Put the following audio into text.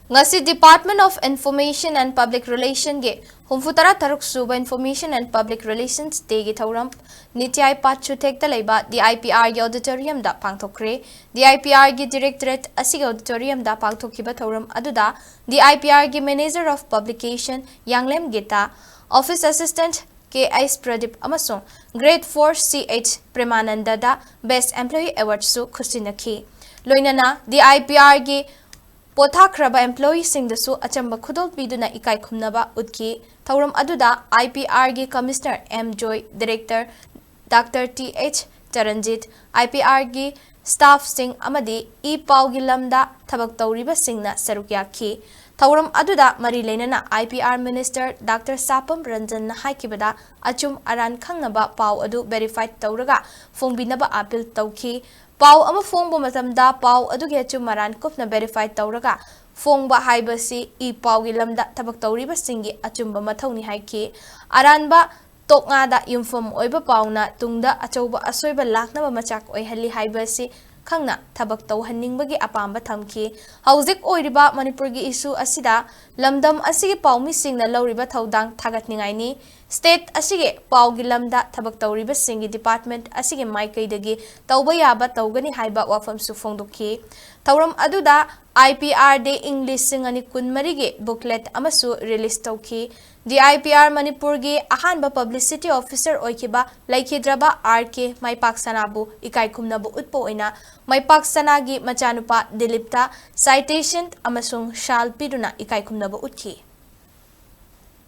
Ngasi Department of Information and Public Relations ge humfutara taruk suba Information and Public Relations Day ge thouram nityai pachu thekta leiba DIPR ge auditorium da pangthokhre DIPR ge Directorate asig auditorium da pangthokhiba thouram aduda DIPR ge Manager of Publication Yanglem Gita Office Assistant K.I. Pradip amasung Grade 4 CH Premananda da Best Employee Award su khusinakhi loinana DIPR ge Pothakraba employees sing the su achamba khudol biduna ikai khumnaba utki thauram aduda IPR gi Commissioner M Joy Director Dr T.H. Charanjit IPR gi staff sing amadi e pau gi lamda thabak tawriba singna saruk yakhi thauram aduda mari leinana IPR Minister Dr Sapam Ranjan na haikibada Achum Aran Khanglaga Pao adu verified tawraga fongbinaba appeal tawki Pao ama fongbo matamda Pao adugi Achum Aran kupna verified tawraga fongba haibasi e Pao gi lamda thabak tawriba singi achumba mathawni haiki aranba tokngada yumfam oiba pauna tungda achauba asoiba laknaba machak oihalli haibasi khangna thabak tawhanningbagi apamba thamki hauzik oiriba Manipur gi issue asida lamdam asigi paumi singna lawriba thaudang thagatningai ni state asige paugi lamda thabak tawriba singi department asige maikaidagi tawba yaba tawgani haiba wafam su fongdokhi thauram aduda IPR de English singani kunmari ge booklet amasu release tawki DIPR Manipur gi ahanba publicity officer oikiba laikhidraba RK Maipak Sanabu ikai khumnabu utpo oina Maipak Sanagi machanupa Dilipta citation amasung shal piduna ikai khumnabu utki